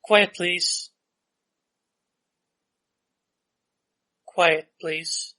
Quiet, please. Quiet, please.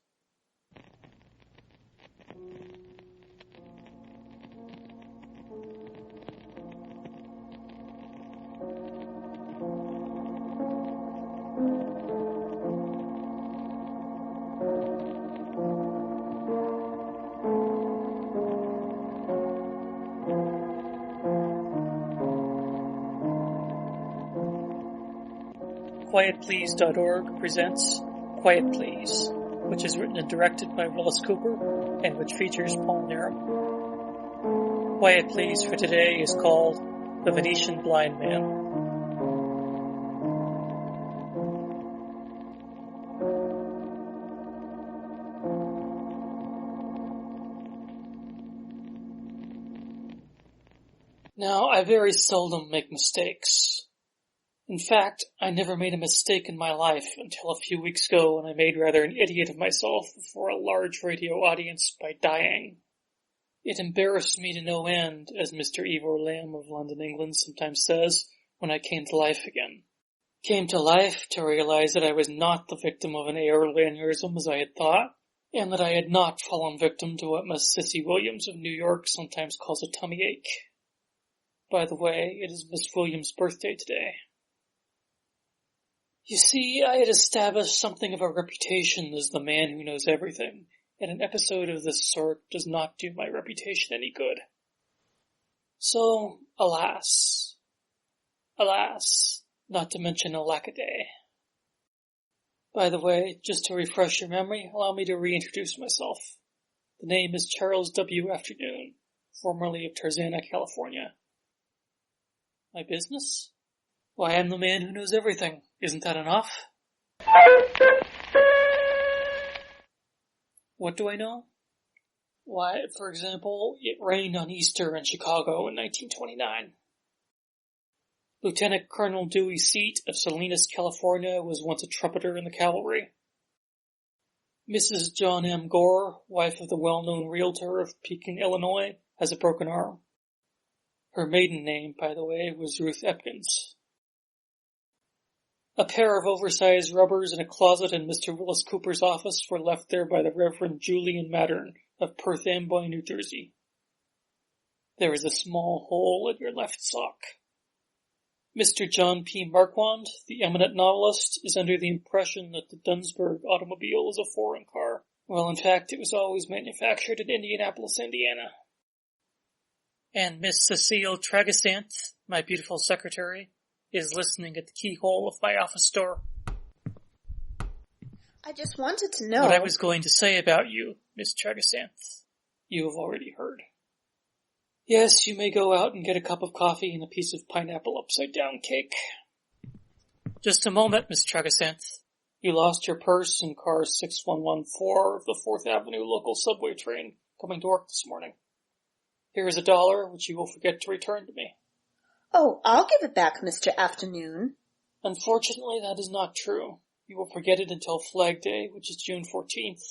QuietPlease.org presents Quiet Please, which is written and directed by Willis Cooper, and which features Paul Narum. Quiet Please for today is called The Venetian Blind Man. Now, I very seldom make mistakes. In fact, I never made a mistake in my life until a few weeks ago when I made rather an idiot of myself before a large radio audience by dying. It embarrassed me to no end, as Mr. Ivor Lamb of London, England sometimes says, when I came to life again. Came to life to realize that I was not the victim of an aortic aneurysm as I had thought, and that I had not fallen victim to what Miss Cissy Williams of New York sometimes calls a tummy ache. By the way, it is Miss Williams' birthday today. You see, I had established something of a reputation as the man who knows everything, and an episode of this sort does not do my reputation any good. So, alas, not to mention alackaday. By the way, just to refresh your memory, allow me to reintroduce myself. The name is Charles W. Afternoon, formerly of Tarzana, California. My business? Why, I'm the man who knows everything. Isn't that enough? What do I know? Why, for example, it rained on Easter in Chicago in 1929. Lieutenant Colonel Dewey Seat of Salinas, California was once a trumpeter in the cavalry. Mrs. John M. Gore, wife of the well-known realtor of Pekin, Illinois, has a broken arm. Her maiden name, by the way, was Ruth Epkins. A pair of oversized rubbers in a closet in Mr. Willis Cooper's office were left there by the Reverend Julian Mattern of Perth Amboy, New Jersey. There is a small hole in your left sock. Mr. John P. Marquand, the eminent novelist, is under the impression that the Dunsburg automobile is a foreign car. Well, in fact, it was always manufactured in Indianapolis, Indiana. And Miss Cecile Tragasant, my beautiful secretary, is listening at the keyhole of my office door. I just wanted to know what I was going to say about you, Miss Tragasant. You have already heard. Yes, you may go out and get a cup of coffee and a piece of pineapple upside-down cake. Just a moment, Miss Tragasant. You lost your purse in car 6114 of the 4th Avenue local subway train coming to work this morning. Here is $1, which you will forget to return to me. Oh, I'll give it back, Mr. Afternoon. Unfortunately, that is not true. You will forget it until Flag Day, which is June 14th.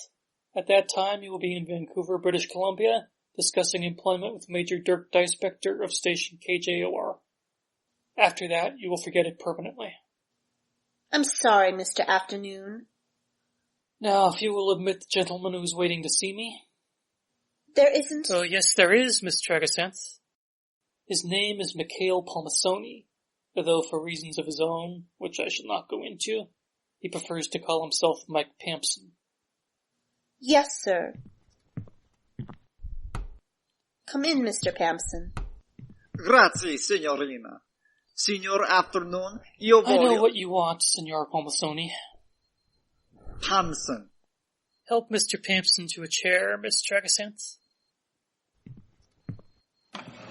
At that time, you will be in Vancouver, British Columbia, discussing employment with Major Dirk Dyspector of station KJOR. After that, you will forget it permanently. I'm sorry, Mr. Afternoon. Now, if you will admit the gentleman who is waiting to see me. There isn't... Oh, yes, there is, Miss Tragasant. His name is Mikhail Palmasoni, although for reasons of his own, which I shall not go into, he prefers to call himself Mike Pampson. Yes, sir. Come in, Mr. Pampson. Grazie, signorina. Signor Afternoon, io voglio... I know what you want, Signor Palmasoni. Pampson. Help Mr. Pampson to a chair, Miss Tragasant.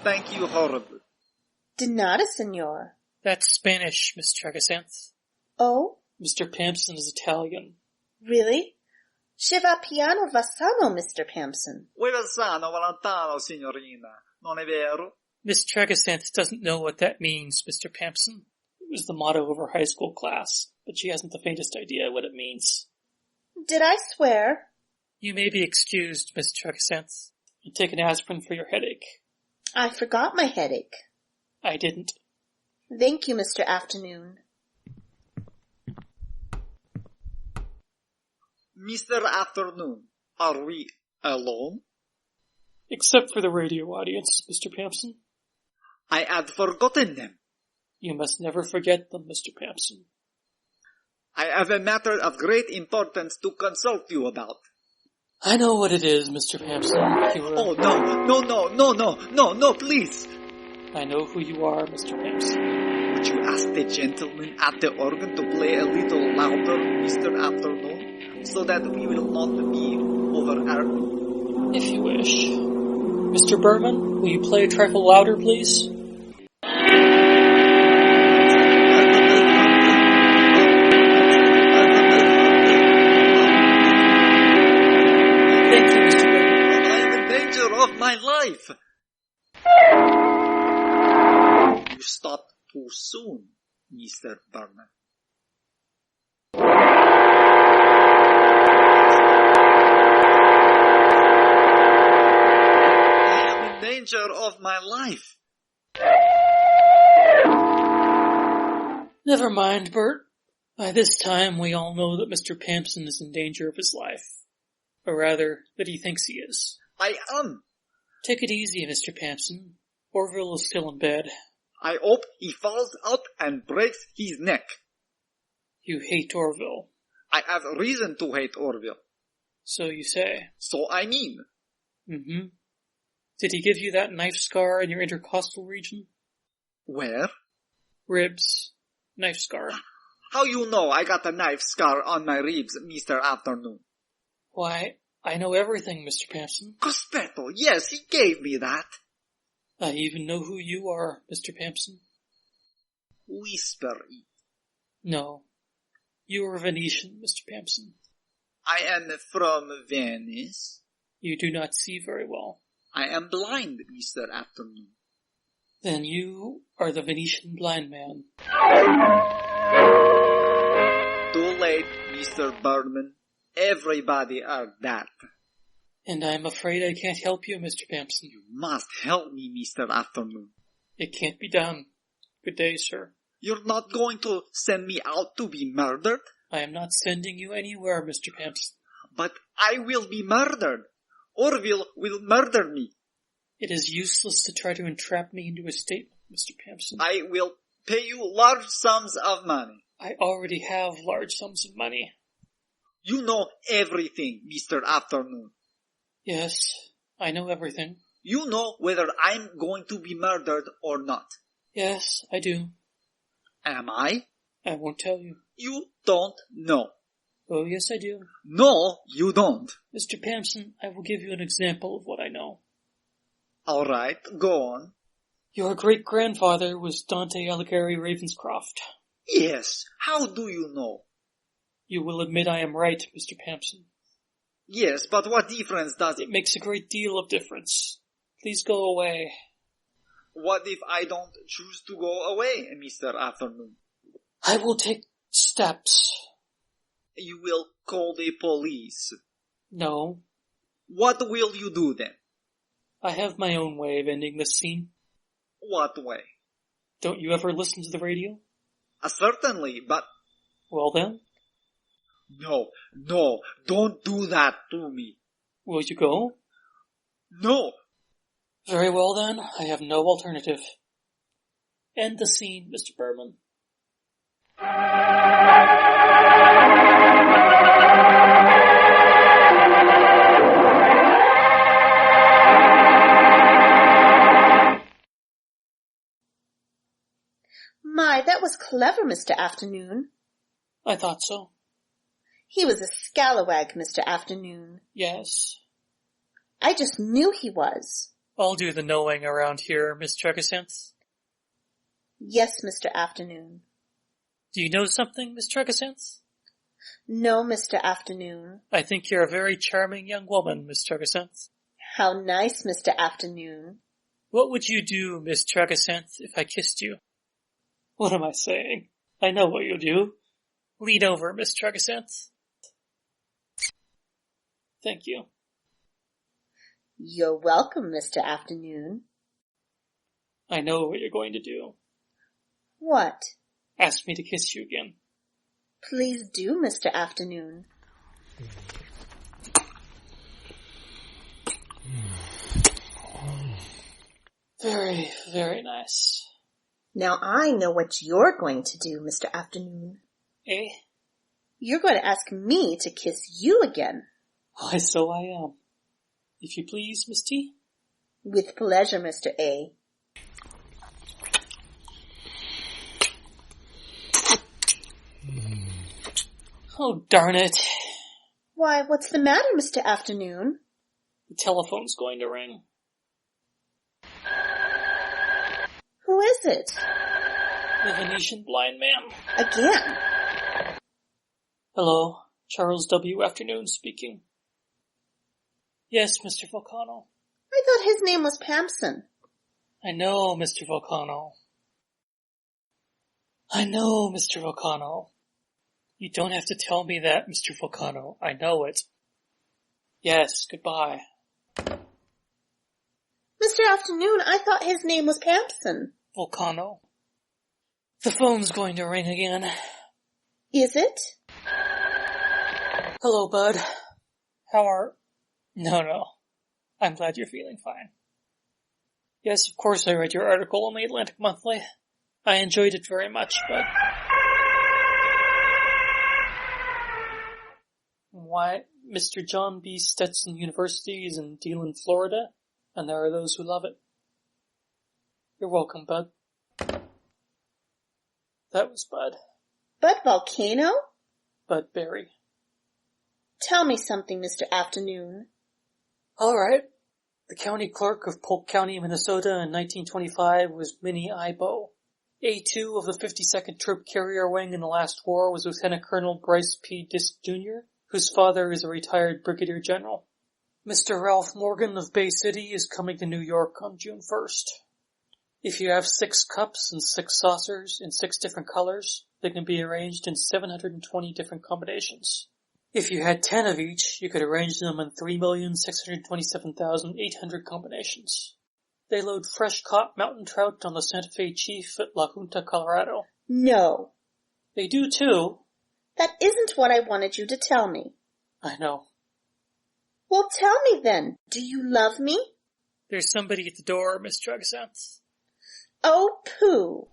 Thank you horribly. De nada, senor. That's Spanish, Miss Tragasant. Oh? Mr. Pampson is Italian. Really? Che va piano va sano, Mr. Pampson. Vuoi va sano, va lontano, signorina. Non è vero? Miss Tragasant doesn't know what that means, Mr. Pampson. It was the motto of her high school class, but she hasn't the faintest idea what it means. Did I swear? You may be excused, Miss Tragasant. And take an aspirin for your headache. I forgot my headache. I didn't. Thank you, Mr. Afternoon. Mr. Afternoon, are we alone? Except for the radio audience, Mr. Pampson. I had forgotten them. You must never forget them, Mr. Pampson. I have a matter of great importance to consult you about. I know what it is, Mr. Pampson. Oh, no, please. I know who you are, Mr. Pampson. Would you ask the gentleman at the organ to play a little louder, Mr. Afternoon, so that we will not be overheard? If you wish. Mr. Berman, will you play a trifle louder, please? Thank you, Mr. Berman. I am in danger of my life. You stopped too soon, Mr. Berman. Danger of my life. Never mind, Bert. By this time, we all know that Mr. Pampson is in danger of his life. Or rather, that he thinks he is. I am. Take it easy, Mr. Pampson. Orville is still in bed. I hope he falls out and breaks his neck. You hate Orville. I have reason to hate Orville. So you say. So I mean. Mm-hmm. Did he give you that knife scar in your intercostal region? Where? Ribs. Knife scar. How you know I got a knife scar on my ribs, Mr. Afternoon? Why, I know everything, Mr. Pampson. Cospetto, yes, he gave me that. I even know who you are, Mr. Pampson. Whisper it. No. You are Venetian, Mr. Pampson. I am from Venice. You do not see very well. I am blind, Mr. Afternoon. Then you are the Venetian blind man. Too late, Mr. Berman. Everybody are that. And I'm afraid I can't help you, Mr. Pampson. You must help me, Mr. Afternoon. It can't be done. Good day, sir. You're not going to send me out to be murdered? I am not sending you anywhere, Mr. Pampson. But I will be murdered. Orville will murder me. It is useless to try to entrap me into a statement, Mr. Pampson. I will pay you large sums of money. I already have large sums of money. You know everything, Mr. Afternoon. Yes, I know everything. You know whether I'm going to be murdered or not. Yes, I do. Am I? I won't tell you. You don't know. Oh, yes, I do. No, you don't. Mr. Pampson, I will give you an example of what I know. All right, go on. Your great-grandfather was Dante Alighieri Ravenscroft. Yes, how do you know? You will admit I am right, Mr. Pampson. Yes, but what difference does It makes a great deal of difference. Please go away. What if I don't choose to go away, Mr. Afternoon? I will take steps. You will call the police. No. What will you do then? I have my own way of ending this scene. What way? Don't you ever listen to the radio? Certainly, but... Well then? No, don't do that to me. Will you go? No. Very well then, I have no alternative. End the scene, Mr. Berman. My, that was clever, Mr. Afternoon. I thought so. He was a scalawag, Mr. Afternoon. Yes. I just knew he was. I'll do the knowing around here, Miss Tregacenth. Yes, Mr. Afternoon. Do you know something, Miss Tregacenth? No, Mr. Afternoon. I think you're a very charming young woman, Miss Tregacenth. How nice, Mr. Afternoon. What would you do, Miss Tregacenth, if I kissed you? What am I saying? I know what you'll do. Lean over, Miss Tregacenth. Thank you. You're welcome, Mr. Afternoon. I know what you're going to do. What? Ask me to kiss you again. Please do, Mr. Afternoon. Very, very nice. Now I know what you're going to do, Mr. Afternoon. Eh? You're going to ask me to kiss you again. Why, so I am. If you please, Miss T. With pleasure, Mr. A. Oh, darn it. Why, what's the matter, Mr. Afternoon? The telephone's going to ring. Who is it? The Venetian blind man. Again? Hello, Charles W. Afternoon speaking. Yes, Mr. Volcano. I thought his name was Pampson. I know, Mr. Volcano. I know, Mr. Volcano. You don't have to tell me that, Mr. Volcano. I know it. Yes, goodbye. Mr. Afternoon, I thought his name was Pampson. Volcano. The phone's going to ring again. Is it? Hello, bud. How are... No. I'm glad you're feeling fine. Yes, of course I read your article in the Atlantic Monthly. I enjoyed it very much, but... Why, Mr. John B. Stetson University is in Deland, Florida, and there are those who love it. You're welcome, bud. That was Bud. Bud Volcano? Bud Berry. Tell me something, Mr. Afternoon. All right. The county clerk of Polk County, Minnesota in 1925 was Minnie Ibo. A2 of the 52nd Troop Carrier Wing in the last war was Lieutenant Colonel Bryce P. Disk Jr., whose father is a retired brigadier general. Mr. Ralph Morgan of Bay City is coming to New York on June 1st. If you have 6 cups and 6 saucers in 6 different colors, they can be arranged in 720 different combinations. If you had 10 of each, you could arrange them in 3,627,800 combinations. They load fresh-caught mountain trout on the Santa Fe Chief at La Junta, Colorado. No. They do too. That isn't what I wanted you to tell me. I know. Well, tell me then. Do you love me? There's somebody at the door, Miss Drugseth. Oh, pooh.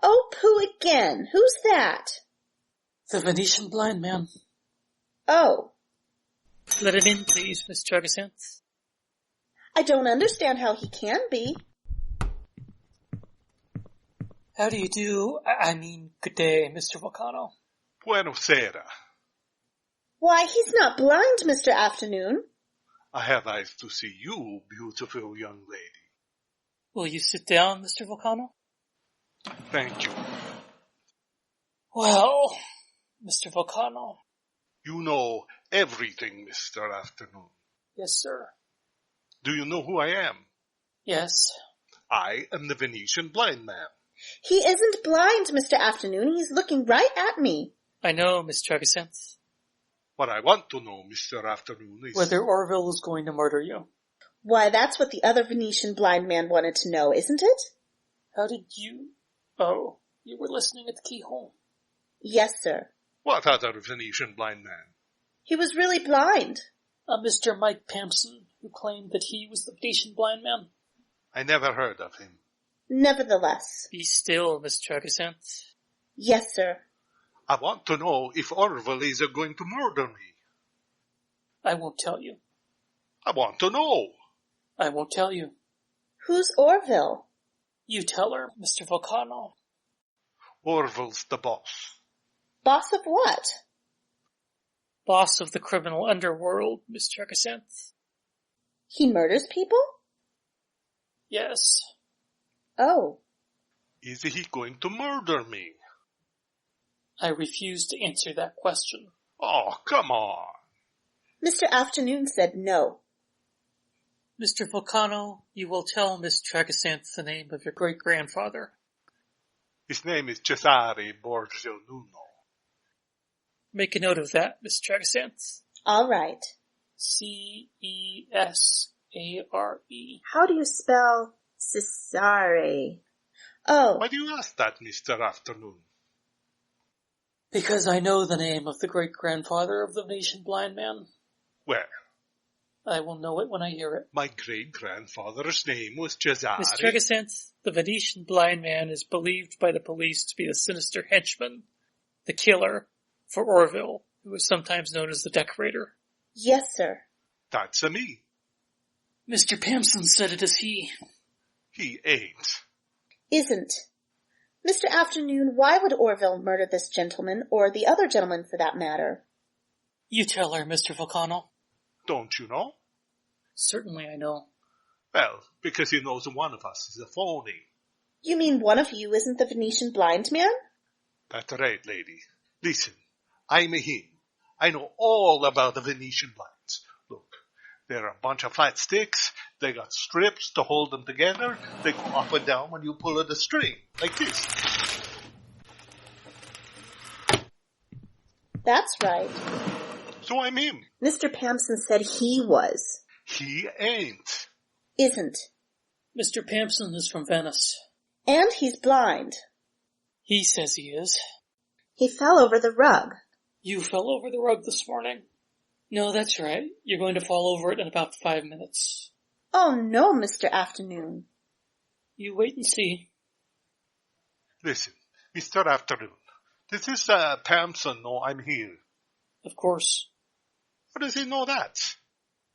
Oh, pooh again. Who's that? The Venetian blind man. Oh. Let him in, please, Miss Drugseth. I don't understand how he can be. How do you do? Good day, Mr. Volcano. Buonasera. Why, he's not blind, Mr. Afternoon. I have eyes to see you, beautiful young lady. Will you sit down, Mr. Volcano? Thank you. Well, Mr. Volcano. You know everything, Mr. Afternoon. Yes, sir. Do you know who I am? Yes. I am the Venetian blind man. He isn't blind, Mr. Afternoon. He's looking right at me. I know, Miss Drugseth. What I want to know, Mr. Afternoon, is... whether Orville is going to murder you. Why, that's what the other Venetian blind man wanted to know, isn't it? How did you... Oh, you were listening at the keyhole. Yes, sir. What other Venetian blind man? He was really blind. Mr. Mike Pampson, who claimed that he was the Venetian blind man. I never heard of him. Nevertheless. Be still, Miss Drugseth. Yes, sir. I want to know if Orville is going to murder me. I won't tell you. I want to know. I won't tell you. Who's Orville? You tell her, Mr. Volcano. Orville's the boss. Boss of what? Boss of the criminal underworld, Miss Drugseth. He murders people? Yes. Oh. Is he going to murder me? I refuse to answer that question. Oh, come on. Mr. Afternoon said no. Mr. Volcano, you will tell Miss Drugseth the name of your great-grandfather. His name is Cesare Borgia Nuno. Make a note of that, Miss Drugseth. All right. Cesare. How do you spell Cesare? Oh, Why do you ask that, Mr. Afternoon? Because I know the name of the great-grandfather of the Venetian blind man. Where? I will know it when I hear it. My great-grandfather's name was Cesare. Miss Tregasenth, the Venetian blind man is believed by the police to be the sinister henchman, the killer, for Orville, who is sometimes known as the Decorator. yes, sir. That's a me. Mr. Pamson said it is he. He ain't. Isn't. Mr. Afternoon, why would Orville murder this gentleman, or the other gentleman for that matter? You tell her, Mr. Volcano. Don't you know? Certainly I know. Well, because he knows one of us is a phony. You mean one of you isn't the Venetian blind man? That's right, lady. Listen, I'm a him. I know all about the Venetian blinds. Look, they're a bunch of flat sticks. They got strips to hold them together. They go up and down when you pull at the string, like this. That's right. So I'm him. Mr. Pamson said he was. He ain't. Isn't. Mr. Pamson is from Venice. And he's blind. He says he is. He fell over the rug. You fell over the rug this morning. No, that's right. You're going to fall over it in about 5 minutes. Oh no, Mr. Afternoon. You wait and see. Listen, Mr. Afternoon. Does this Pamson know I'm here? Of course. How does he know that?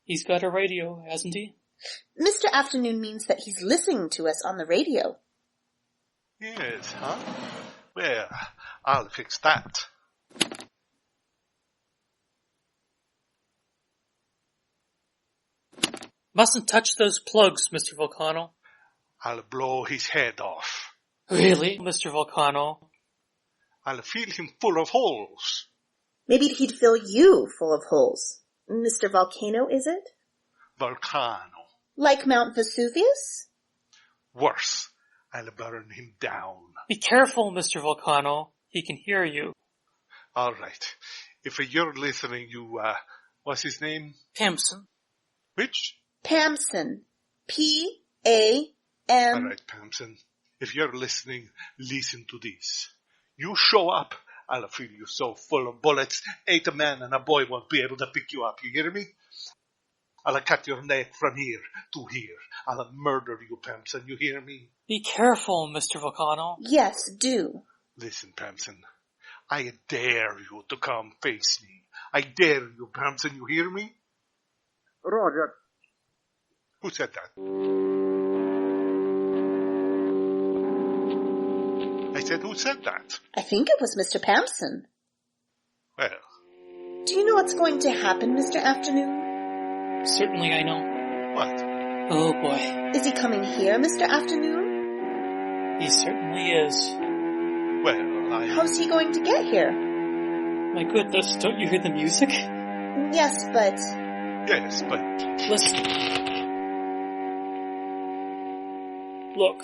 He's got a radio, hasn't he? Mr. Afternoon means that he's listening to us on the radio. Yes, huh? Well, I'll fix that. Mustn't touch those plugs, Mr. Volcano. I'll blow his head off. Really, Mr. Volcano? I'll fill him full of holes. Maybe he'd fill you full of holes. Mr. Volcano, is it? Volcano. Like Mount Vesuvius? Worse, I'll burn him down. Be careful, Mr. Volcano. He can hear you. All right. If you're listening, what's his name? Pamson. Which? Pamson. P-A-M. All right, Pamson. If you're listening, listen to this. You show up, I'll fill you so full of bullets, 8 men and a boy won't be able to pick you up. You hear me? I'll cut your neck from here to here. I'll murder you, Pamson. You hear me? Be careful, Mr. Volcano. Yes, do. Listen, Pamson. I dare you to come face me. I dare you, Pamson. You hear me? Roger. Who said that? I said, who said that? I think it was Mr. Pamson. Well, Do you know what's going to happen, Mr. Afternoon? Certainly I know. what? Oh boy. Is he coming here, Mr. Afternoon? He certainly is. Well, How's he going to get here? My goodness, don't you hear the music? Yes, but... Yes, but Listen. Look.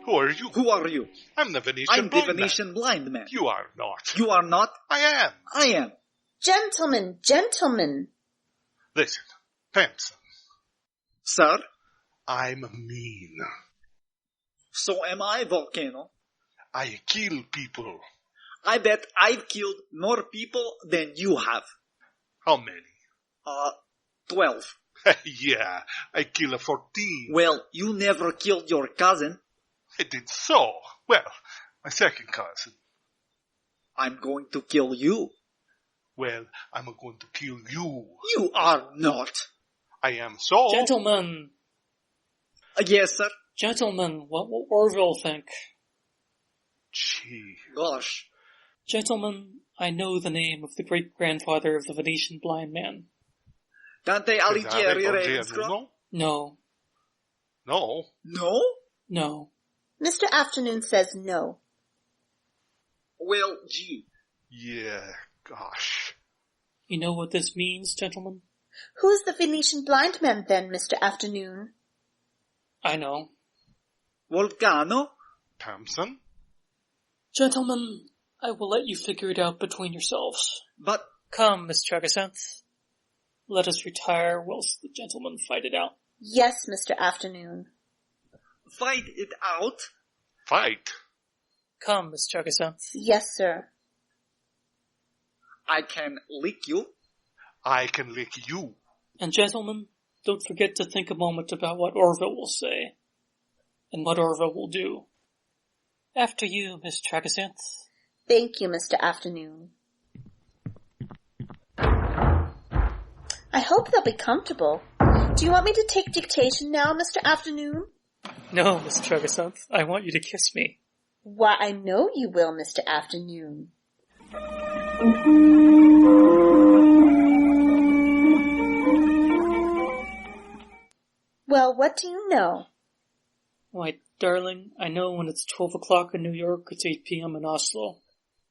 who are you? Who are you? I'm the Venetian I'm the blind man. Venetian blind man. You are not. You are not? I am. I am. Gentlemen, gentlemen. Listen, Pamson, Sir? I'm mean. So am I, Volcano. I kill people. I bet I've killed more people than you have. How many? 12. Yeah, I killed 14. Well, you never killed your cousin. I did so. Well, my second cousin. I'm going to kill you. Well, I'm going to kill you. You are not. I am so. Gentlemen. Yes, sir. Gentlemen, what will Orville think? Gee. Gosh. Gentlemen, I know the name of the great-grandfather of the Venetian blind man. Dante Alighieri Ravenscroft? No. No. No? No. Mr. Afternoon says no. Well, gee. Yeah, gosh. You know what this means, gentlemen? Who's the Venetian blind man then, Mr. Afternoon? I know. Volcano? Pamson? Gentlemen, I will let you figure it out between yourselves. But, Come, Miss Tregasenth. Let us retire whilst the gentlemen fight it out. Yes, Mr. Afternoon. fight it out? Fight? Come, Miss Chugasanth. Yes, sir. I can lick you. I can lick you. And gentlemen, don't forget to think a moment about what Orville will say, and what Orville will do. After you, Miss Chugasanth. Thank you, Mr. Afternoon. I hope they'll be comfortable. Do you want me to take dictation now, Mr. Afternoon? No, Miss Chugasanth, I want you to kiss me. Why, I know you will, Mr. Afternoon. Well, what do you know? Why, darling, I know when it's 12 o'clock in New York, it's 8 p.m. in Oslo.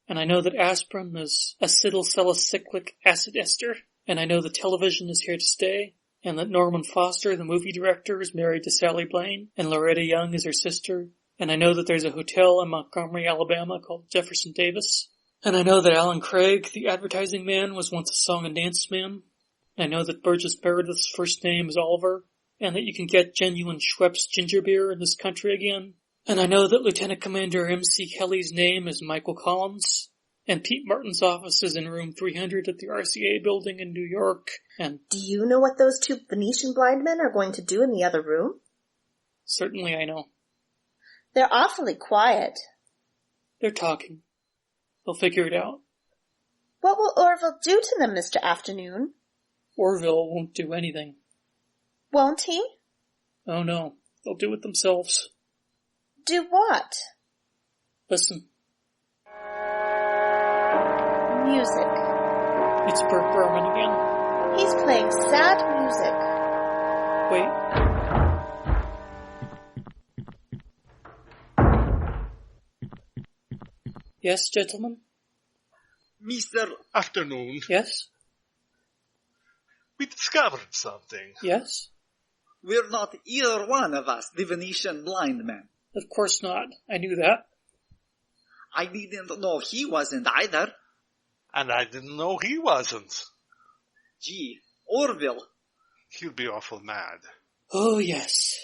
And I know that aspirin is acetylsalicylic acid ester. And I know that television is here to stay. And that Norman Foster, the movie director, is married to Sally Blaine. And Loretta Young is her sister. And I know that there's a hotel in Montgomery, Alabama called Jefferson Davis. And I know that Alan Craig, the advertising man, was once a song and dance man. And I know that Burgess Meredith's first name is Oliver. And that you can get genuine Schweppes ginger beer in this country again. And I know that Lieutenant Commander M.C. Kelly's name is Michael Collins. And Pete Martin's office is in room 300 at the RCA building in New York. And Do you know what those two Venetian blind men are going to do in the other room? certainly I know. They're awfully quiet. They're talking. They'll figure it out. What will Orville do to them, Mr. Afternoon? Orville won't do anything. Won't he? Oh no, they'll do it themselves. Do what? Listen, Music. it's Burt Berman again. He's playing sad music. Wait. Yes, gentlemen? Mr. Afternoon. Yes? We discovered something. Yes? We're not either one of us the Venetian blind man. Of course not. I knew that. I didn't know he wasn't either. And I didn't know he wasn't. Gee, Orville. He'll be awful mad. Oh, yes.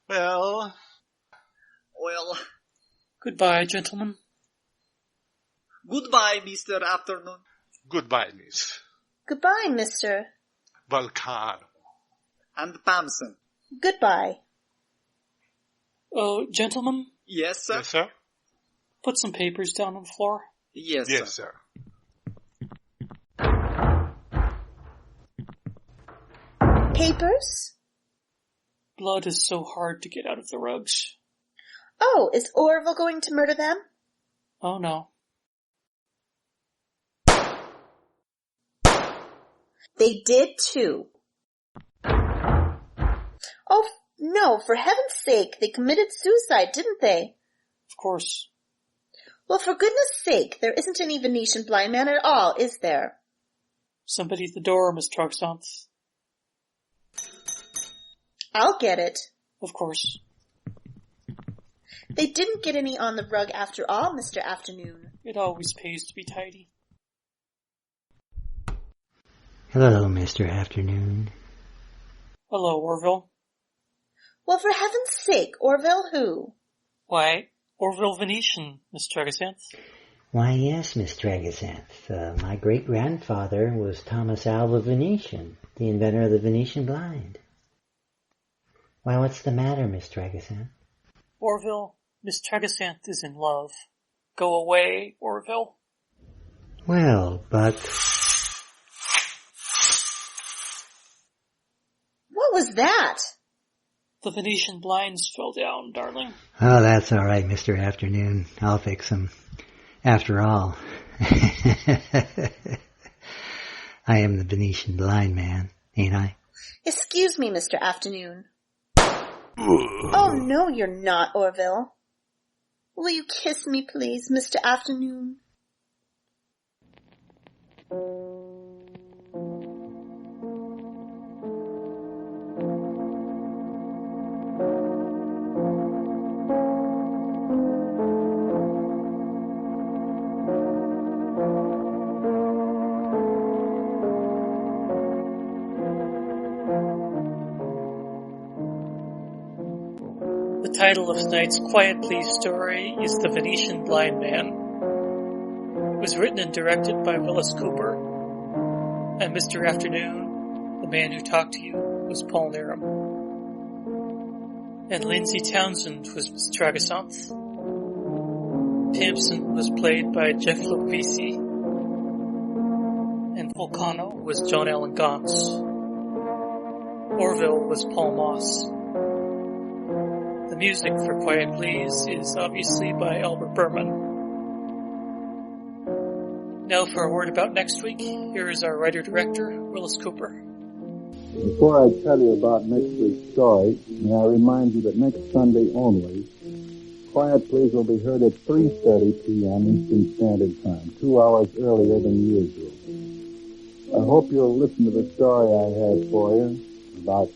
Well, Goodbye, gentlemen. goodbye, Mr. Afternoon. goodbye, Miss Goodbye, Mr. Vulcano. And Pamson. Goodbye. Oh, gentlemen, Yes, sir? Yes, sir? put some papers down on the floor. Yes, Yes, sir. sir. Papers? Blood is so hard to get out of the rugs. Oh, is Orville going to murder them? Oh no. They did too. Oh, no, for heaven's sake, they committed suicide, didn't they? Of course. Well, for goodness sake, there isn't any Venetian blind man at all, is there? Somebody at the door, Miss Truxanth. I'll get it. Of course. They didn't get any on the rug after all, Mr. Afternoon. It always pays to be tidy. Hello, Mr. Afternoon. Hello, Orville. Well, for heaven's sake, Orville who? Why, Orville Venetian, Miss Truxanth. Why, yes, Miss Tregasanth. My great-grandfather was Thomas Alva Venetian, the inventor of the Venetian blind. Why, what's the matter, Miss Tregasanth? Orville, Miss Truxanth is in love. Go away, Orville. Well, but... What was that? The Venetian blinds fell down, darling. Oh, that's all right, Mr. Afternoon. I'll fix them. After all, I am the Venetian blind man, ain't I? Excuse me, Mr. Afternoon. Oh, no, you're not, Orville. Will you kiss me, please, Mr. Afternoon? The title of tonight's Quiet Please story is The Venetian Blind Man. It was written and directed by Willis Cooper. And Mr. Afternoon, the man who talked to you, was Paul Nerum. And Lindsay Townsend was Miss Dragasanth. Timpson was played by Jeff Lovisi. And Volcano was John Allen Gauntz. Orville was Paul Moss. The music for Quiet Please is obviously by Albert Berman. Now for a word about next week, here is our writer-director, Willis Cooper. Before I tell you about next week's story, may I remind you that next Sunday only, Quiet Please will be heard at 3:30 p.m. Eastern Standard Time, 2 hours earlier than usual. I hope you'll listen to the story I have for you about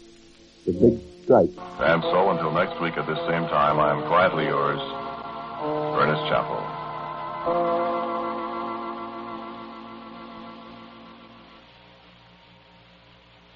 the big strike. And so until next week at this same time, I am quietly yours, Ernest Chappell.